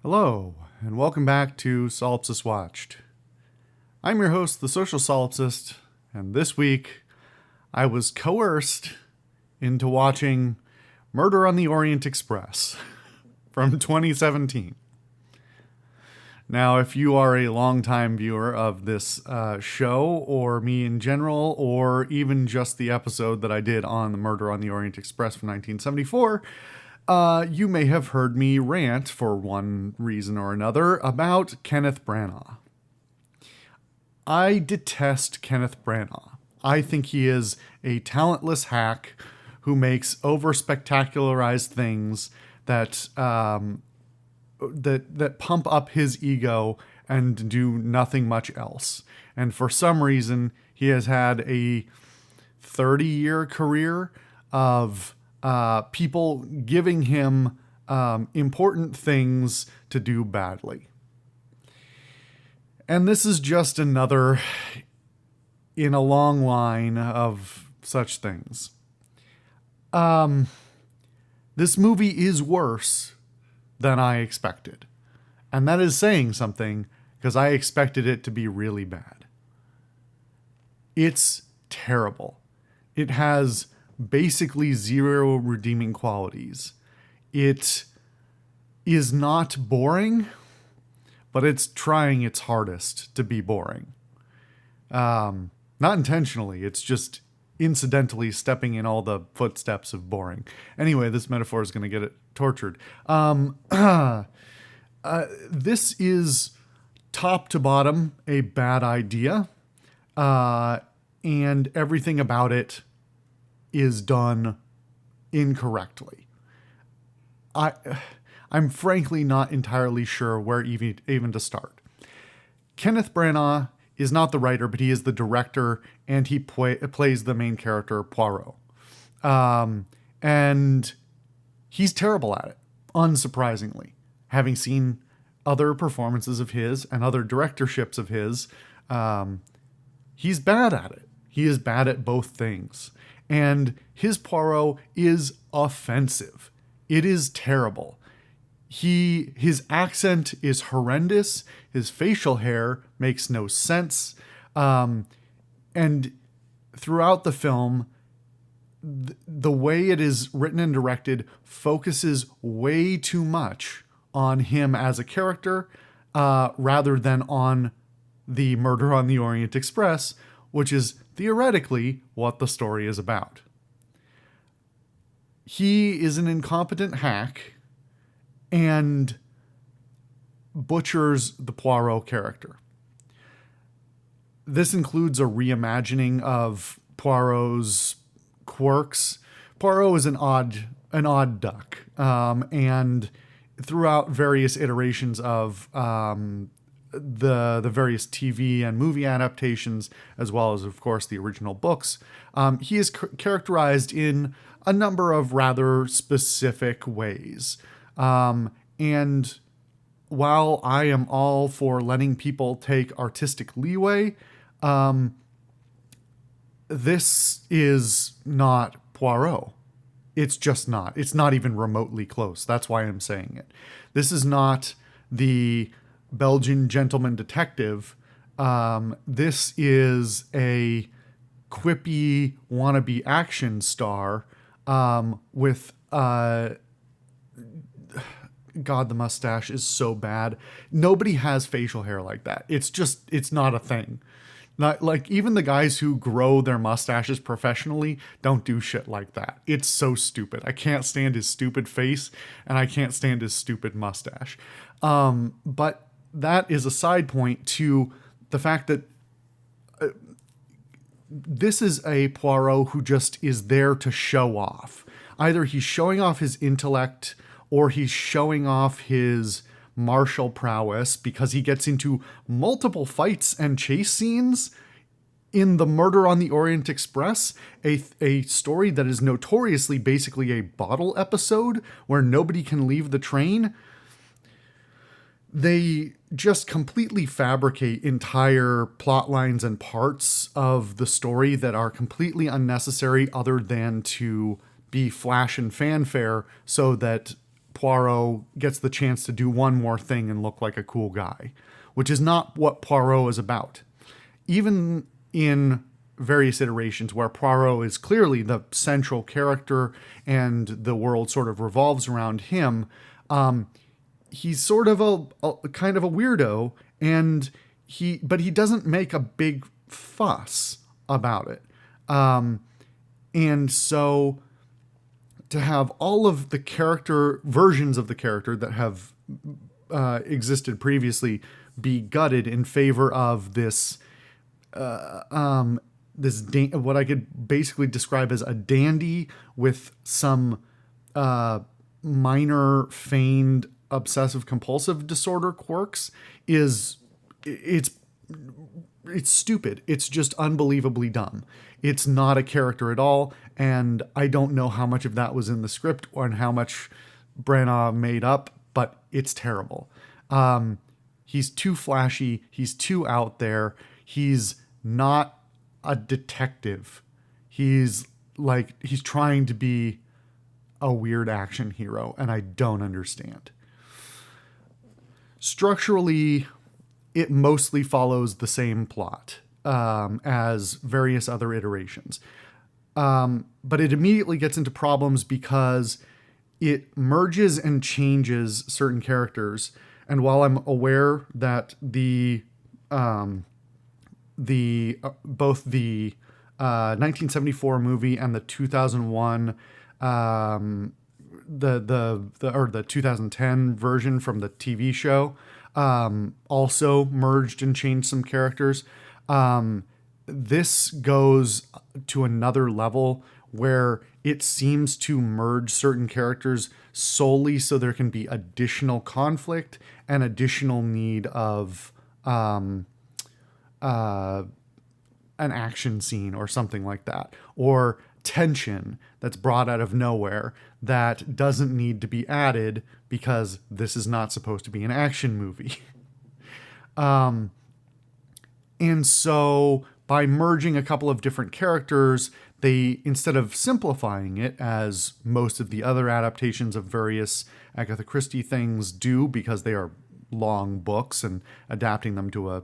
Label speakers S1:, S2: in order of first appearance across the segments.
S1: Hello, and welcome back to Solipsist Watched. I'm your host, the Social Solipsist, and this week I was coerced into watching Murder on the Orient Express from 2017. Now, if you are a longtime viewer of this show, or me in general, or even just the episode that I did on the Murder on the Orient Express from 1974, you may have heard me rant for one reason or another about Kenneth Branagh. I detest Kenneth Branagh. I think he is a talentless hack who makes over-spectacularized things that pump up his ego and do nothing much else. And for some reason, he has had a 30-year career of people giving him important things to do badly. And this is just another in a long line of such things. This movie is worse than I expected. And that is saying something, because I expected it to be really bad. It's terrible. It has basically zero redeeming qualities. It is not boring, but it's trying its hardest to be boring. Not intentionally, it's just incidentally stepping in all the footsteps of boring. Anyway, this metaphor is going to get it tortured. This is top to bottom a bad idea, and everything about it is done incorrectly. I'm frankly not entirely sure where even to start. Kenneth Branagh is not the writer, but he is the director, and he plays the main character, Poirot. And he's terrible at it, unsurprisingly. Having seen other performances of his and other directorships of his, he's bad at it. He is bad at both things. And his Poirot is offensive. It is terrible. His accent is horrendous. His facial hair makes no sense. And throughout the film, the way it is written and directed focuses way too much on him as a character, rather than on the Murder on the Orient Express, which is theoretically what the story is about. He is an incompetent hack and butchers the Poirot character. This includes a reimagining of Poirot's quirks. Poirot is an odd duck, and throughout various iterations of the various TV and movie adaptations, as well as, of course, the original books, he is characterized in a number of rather specific ways. And while I am all for letting people take artistic leeway, this is not Poirot. It's just not. It's not even remotely close. That's why I'm saying it. This is not the Belgian gentleman detective. This is a quippy wannabe action star with God, the mustache is so bad. Nobody has facial hair like that. It's not a thing. Not like, even the guys who grow their mustaches professionally don't do shit like that. It's so stupid. I can't stand his stupid face, and I can't stand his stupid mustache. But that is a side point to the fact that this is a Poirot who just is there to show off. Either he's showing off his intellect, or he's showing off his martial prowess, because he gets into multiple fights and chase scenes in the Murder on the Orient Express, a story that is notoriously basically a bottle episode where nobody can leave the train. They just completely fabricate entire plot lines and parts of the story that are completely unnecessary, other than to be flash and fanfare so that Poirot gets the chance to do one more thing and look like a cool guy, which is not what Poirot is about. Even in various iterations where Poirot is clearly the central character and the world sort of revolves around him, he's sort of a kind of a weirdo, and he doesn't make a big fuss about it. And so to have all of the character versions of the character that have existed previously be gutted in favor of this what I could basically describe as a dandy with some minor feigned obsessive compulsive disorder quirks it's stupid. It's just unbelievably dumb. It's not a character at all, and I don't know how much of that was in the script or how much Branagh made up, but it's terrible. He's too flashy. He's too out there. He's not a detective. He's trying to be a weird action hero, and I don't understand. Structurally, it mostly follows the same plot as various other iterations. But it immediately gets into problems because it merges and changes certain characters. And while I'm aware that both the 1974 movie and the 2001 the 2010 version from the TV show also merged and changed some characters. This goes to another level where it seems to merge certain characters solely so there can be additional conflict and additional need of an action scene or something like that, or tension that's brought out of nowhere that doesn't need to be added because this is not supposed to be an action movie. And so by merging a couple of different characters, they, instead of simplifying it as most of the other adaptations of various Agatha Christie things do, because they are long books and adapting them to a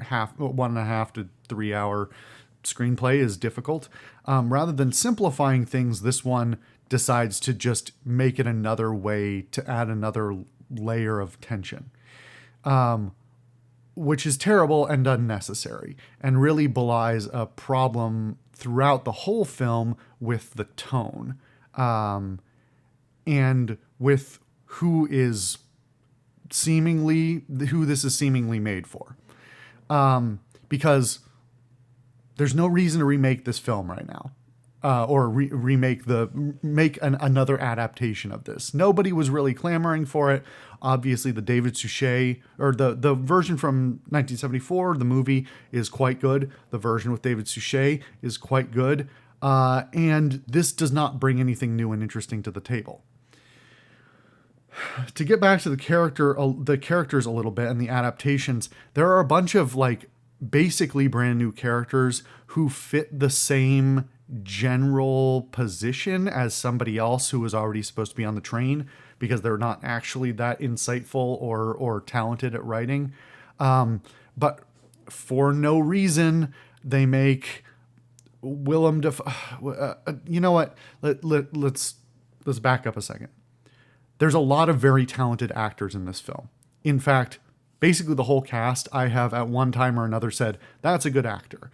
S1: 1.5 to 3 hour screenplay is difficult. Rather than simplifying things, this one decides to just make it another way to add another layer of tension, which is terrible and unnecessary and really belies a problem throughout the whole film with the tone and with who this is seemingly made for. Because there's no reason to remake this film right now, or make another adaptation of this. Nobody was really clamoring for it. Obviously, the David Suchet, or the version from 1974, the movie, is quite good. The version with David Suchet is quite good. And this does not bring anything new and interesting to the table. To get back to the characters a little bit and the adaptations, there are a bunch of basically brand new characters who fit the same general position as somebody else who was already supposed to be on the train, because they're not actually that insightful or talented at writing. But for no reason, they make Willem Dafoe. You know what? Let's back up a second. There's a lot of very talented actors in this film. In fact, basically the whole cast, I have at one time or another said, that's a good actor.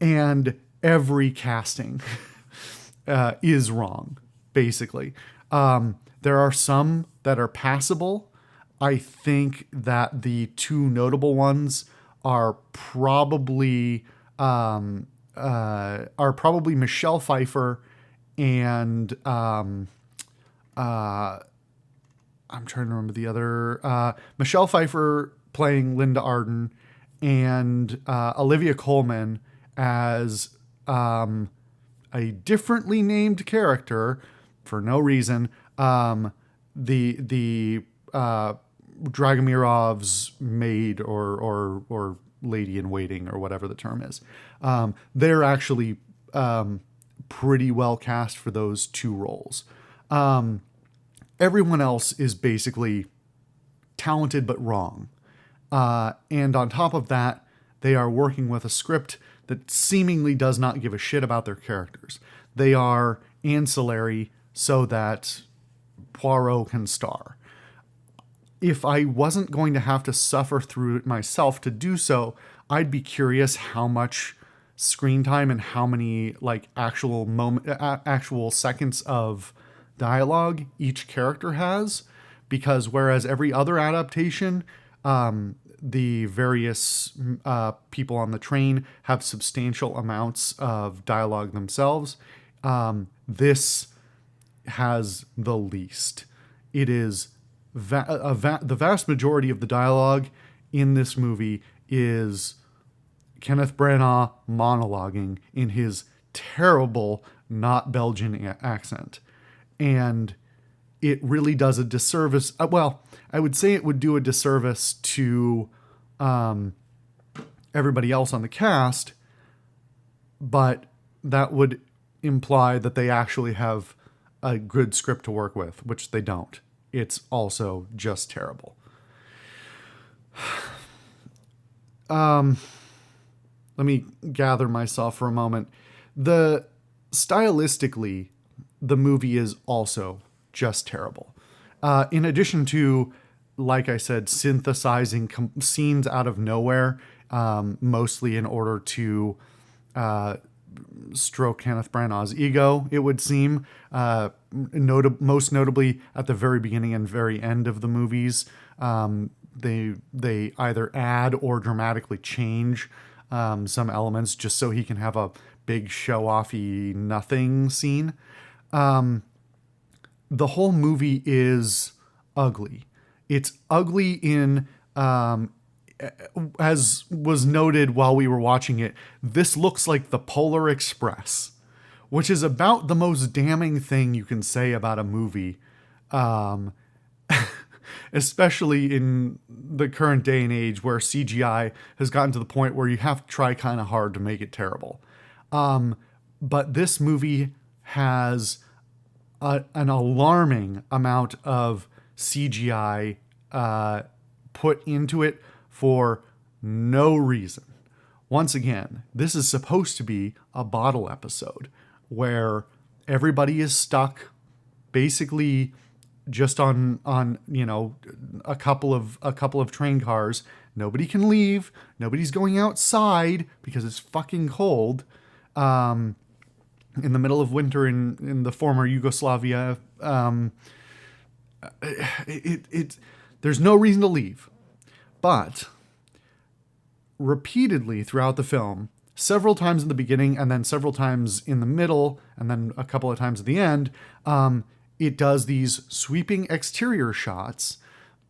S1: And every casting is wrong, basically. There are some that are passable. I think that the two notable ones are probably Michelle Pfeiffer and I'm trying to remember the other. Michelle Pfeiffer playing Linda Arden, and Olivia Colman as a differently named character for no reason. The Dragomirov's maid or lady in waiting, or whatever the term is. They're actually pretty well cast for those two roles. Everyone else is basically talented but wrong. And on top of that, they are working with a script that seemingly does not give a shit about their characters. They are ancillary so that Poirot can star. If I wasn't going to have to suffer through it myself to do so, I'd be curious how much screen time and how many like actual seconds of dialogue each character has, because whereas every other adaptation, the various people on the train have substantial amounts of dialogue themselves, this has the least. It is the vast majority of the dialogue in this movie is Kenneth Branagh monologuing in his terrible, not Belgian accent. And it really does a disservice. Well, I would say it would do a disservice to everybody else on the cast, but that would imply that they actually have a good script to work with, which they don't. It's also just terrible. Let me gather myself for a moment. Stylistically, the movie is also just terrible. In addition to, like I said, synthesizing scenes out of nowhere, mostly in order to stroke Kenneth Branagh's ego, it would seem. Most notably at the very beginning and very end of the movies, they either add or dramatically change some elements just so he can have a big show-offy nothing scene. The whole movie is ugly. It's ugly in, as was noted while we were watching it, this looks like the Polar Express, which is about the most damning thing you can say about a movie, especially in the current day and age where CGI has gotten to the point where you have to try kind of hard to make it terrible. But this movie has an alarming amount of CGI put into it for no reason. Once again, this is supposed to be a bottle episode where everybody is stuck basically just on a couple of train cars. Nobody can leave. Nobody's going outside because it's fucking cold. In the middle of winter in the former Yugoslavia, there's no reason to leave. But repeatedly throughout the film, several times in the beginning and then several times in the middle and then a couple of times at the end, it does these sweeping exterior shots.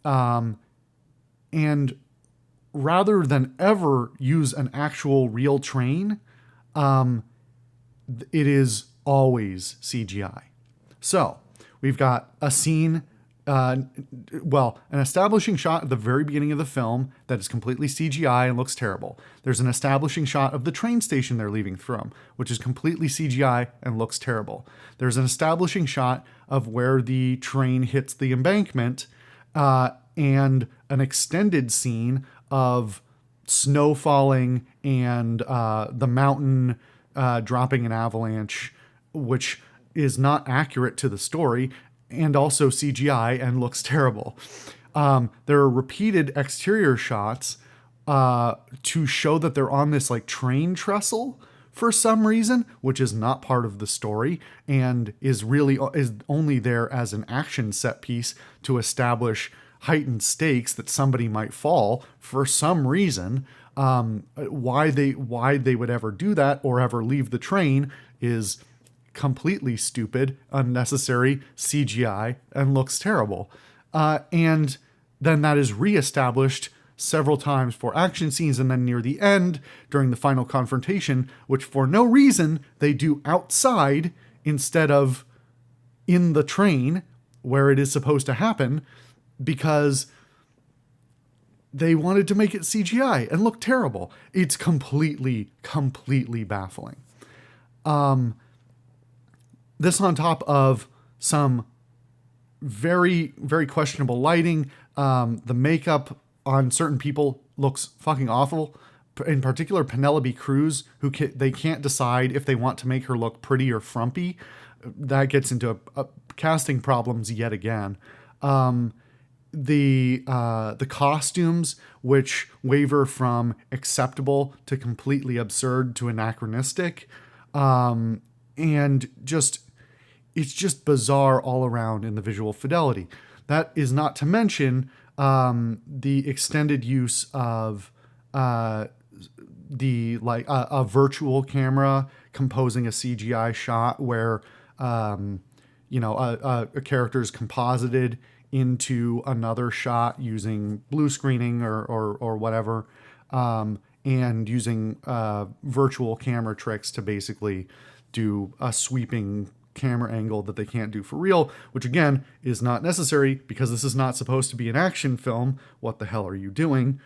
S1: And rather than ever use an actual real train, it is always CGI. So we've got a scene, an establishing shot at the very beginning of the film that is completely CGI and looks terrible. There's an establishing shot of the train station they're leaving from, which is completely CGI and looks terrible. There's an establishing shot of where the train hits the embankment, and an extended scene of snow falling and the mountain dropping an avalanche, which is not accurate to the story, and also CGI and looks terrible. There are repeated exterior shots to show that they're on this like train trestle for some reason, which is not part of the story and is only there as an action set piece to establish heightened stakes that somebody might fall for some reason. Why they would ever do that or ever leave the train is completely stupid, unnecessary, CGI, and looks terrible. And then that is reestablished several times for action scenes, and then near the end, during the final confrontation, which for no reason they do outside instead of in the train where it is supposed to happen, because they wanted to make it CGI and look terrible. It's completely baffling. This on top of some very, very questionable lighting. The makeup on certain people looks fucking awful. In particular, Penelope Cruz, they can't decide if they want to make her look pretty or frumpy. That gets into casting problems yet again. The costumes, which waver from acceptable to completely absurd to anachronistic, and it's just bizarre all around in the visual fidelity. That is not to mention the extended use of a virtual camera composing a CGI shot where a character is composited into another shot using blue screening or whatever, and using virtual camera tricks to basically do a sweeping camera angle that they can't do for real, which again is not necessary because this is not supposed to be an action film. What the hell are you doing?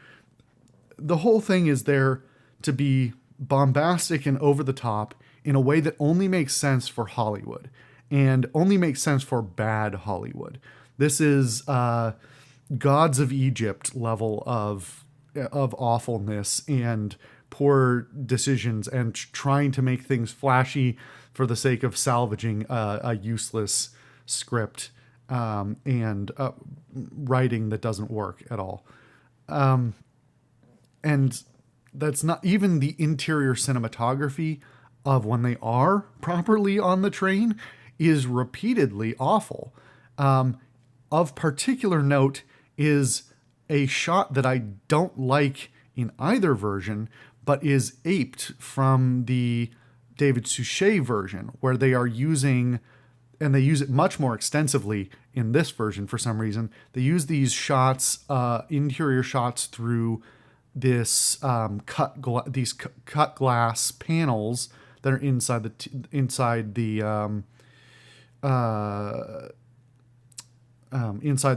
S1: The whole thing is there to be bombastic and over the top in a way that only makes sense for Hollywood and only makes sense for bad Hollywood. This is Gods of Egypt level of awfulness and poor decisions and trying to make things flashy for the sake of salvaging a useless script and writing that doesn't work at all. And that's not even the interior cinematography of when they are properly on the train is repeatedly awful. Of particular note is a shot that I don't like in either version, but is aped from the David Suchet version, where they are using, and they use it much more extensively in this version for some reason. They use these shots, interior shots through this cut glass panels that are inside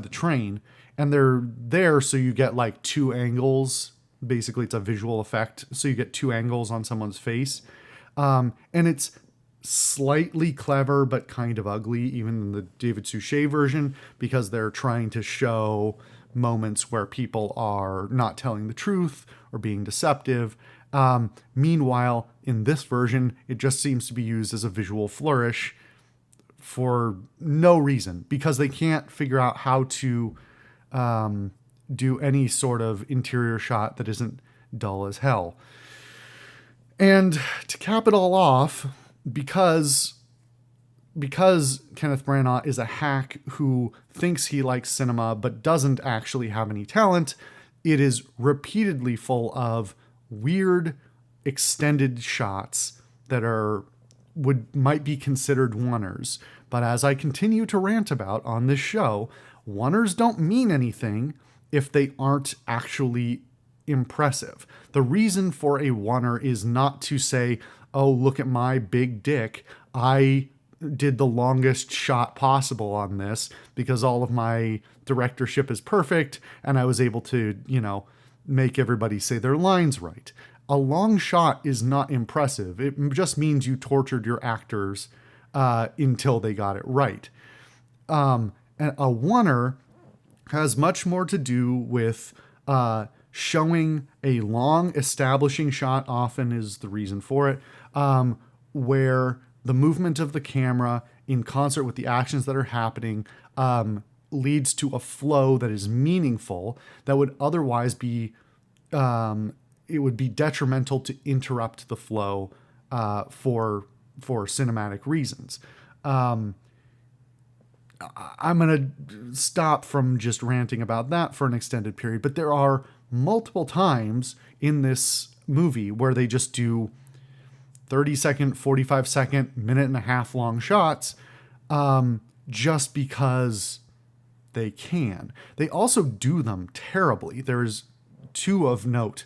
S1: the train, and they're there so you get like two angles. Basically, it's a visual effect, so you get two angles on someone's face, and it's slightly clever but kind of ugly, even in the David Suchet version, because they're trying to show moments where people are not telling the truth or being deceptive. Meanwhile, in this version, it just seems to be used as a visual flourish for no reason, because they can't figure out how to do any sort of interior shot that isn't dull as hell. And to cap it all off, because Kenneth Branagh is a hack who thinks he likes cinema but doesn't actually have any talent, it is repeatedly full of weird extended shots that might be considered oneers. But as I continue to rant about on this show, oneers don't mean anything if they aren't actually impressive. The reason for a oneer is not to say, oh, look at my big dick. I did the longest shot possible on this because all of my directorship is perfect and I was able to, make everybody say their lines right. A long shot is not impressive. It just means you tortured your actors until they got it right. And a oneer has much more to do with showing a long establishing shot, often is the reason for it, where the movement of the camera in concert with the actions that are happening leads to a flow that is meaningful, that would otherwise be, it would be detrimental to interrupt the flow for cinematic reasons. I'm going to stop from just ranting about that for an extended period, but there are multiple times in this movie where they just do 30-second, 45-second, minute and a half long shots just because they can. They also do them terribly. There's two of note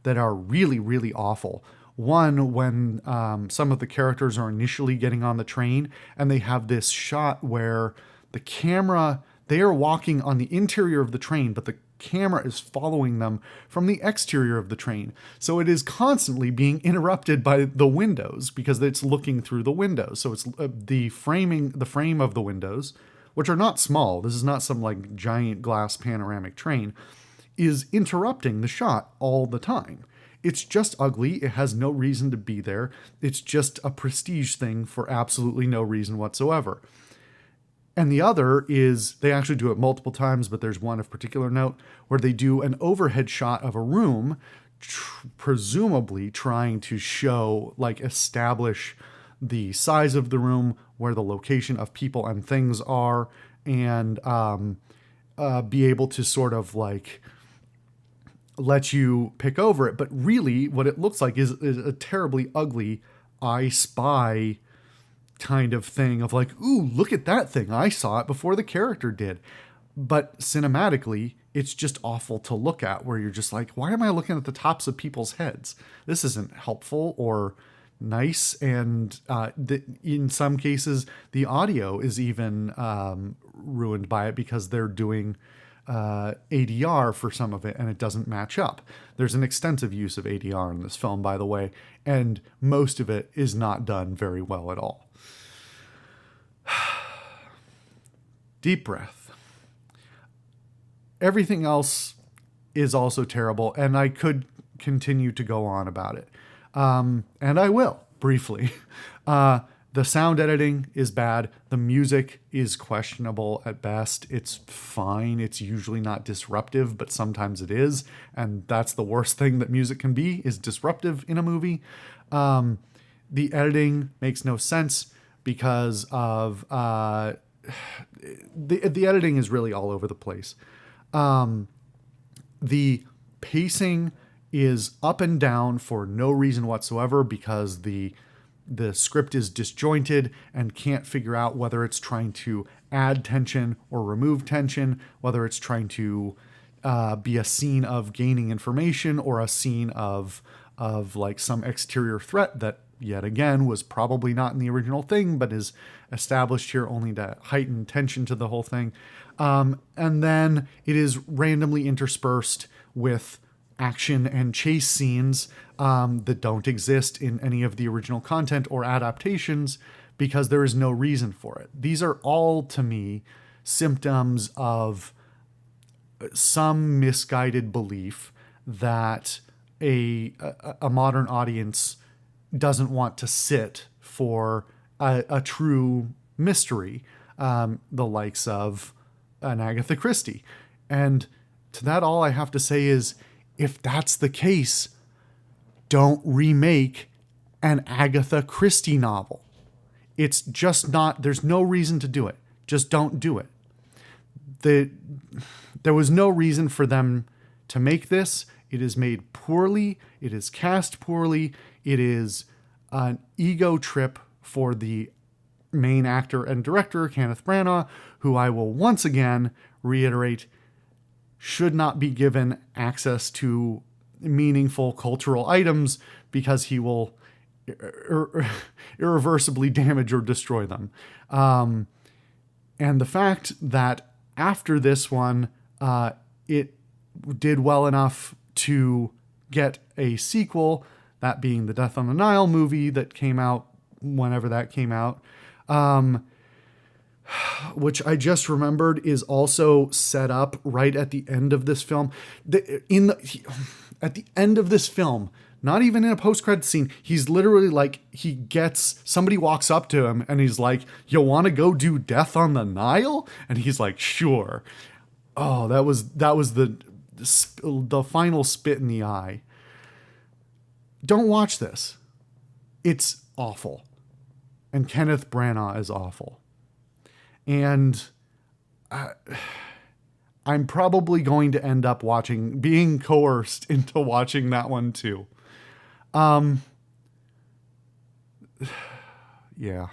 S1: that are really, really awful. One, when some of the characters are initially getting on the train and they have this shot where the camera, they are walking on the interior of the train, but the camera is following them from the exterior of the train. So it is constantly being interrupted by the windows because it's looking through the windows. So it's the frame of the windows which are not small, this is not some like giant glass panoramic train, is interrupting the shot all the time. It's just ugly. It has no reason to be there. It's just a prestige thing for absolutely no reason whatsoever. And the other is they actually do it multiple times, but there's one of particular note where they do an overhead shot of a room, presumably trying to show, like, establish the size of the room, where the location of people and things are, and be able to sort of like let you pick over it. But really what it looks like is a terribly ugly I Spy kind of thing of like, ooh, look at that thing. I saw it before the character did. But cinematically, it's just awful to look at, where you're just like, why am I looking at the tops of people's heads? This isn't helpful or nice. And in some cases, the audio is even ruined by it because they're doing ADR for some of it, and it doesn't match up. There's an extensive use of ADR in this film, by the way, and most of it is not done very well at all. Deep breath. Everything else is also terrible, and I could continue to go on about it. And I will, briefly. The sound editing is bad. The music is questionable at best. It's fine. It's usually not disruptive, but sometimes it is. And that's the worst thing that music can be, is disruptive in a movie. The editing makes no sense because of... the editing is really all over the place. The pacing is up and down for no reason whatsoever, because the script is disjointed and can't figure out whether it's trying to add tension or remove tension, whether it's trying to be a scene of gaining information or a scene of like some exterior threat that, yet again, was probably not in the original thing, but is established here only to heighten tension to the whole thing. And then it is randomly interspersed with action and chase scenes that don't exist in any of the original content or adaptations, because there is no reason for it. These are all, to me, symptoms of some misguided belief that a modern audience doesn't want to sit for a true mystery, the likes of an Agatha Christie. And to that, all I have to say is, if that's the case, don't remake an Agatha Christie novel. It's just not, there's no reason to do it. Just don't do it. There was no reason for them to make this. It is made poorly. It is cast poorly. It is an ego trip for the main actor and director, Kenneth Branagh, who I will once again reiterate should not be given access to meaningful cultural items, because he will irreversibly damage or destroy them. And the fact that after this one, it did well enough to get a sequel, that being the Death on the Nile movie that came out whenever that came out, which I just remembered is also set up right at the end of this film. At the end of this film, not even in a post-credit scene, he's literally like, somebody walks up to him and he's like, "You want to go do Death on the Nile?" And he's like, "Sure." Oh, that was the final spit in the eye. Don't watch this. It's awful. And Kenneth Branagh is awful. And I'm probably going to end up being coerced into watching that one too. Yeah.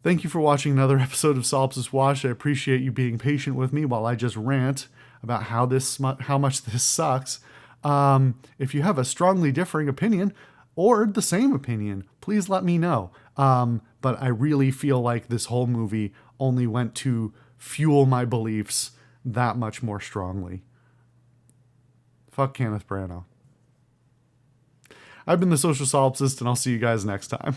S1: Thank you for watching another episode of Solipsist Watched. I appreciate you being patient with me while I just rant about how much this sucks. If you have a strongly differing opinion or the same opinion, please let me know. But I really feel like this whole movie only went to fuel my beliefs that much more strongly. Fuck Kenneth Branagh. I've been the Social Solipsist, and I'll see you guys next time.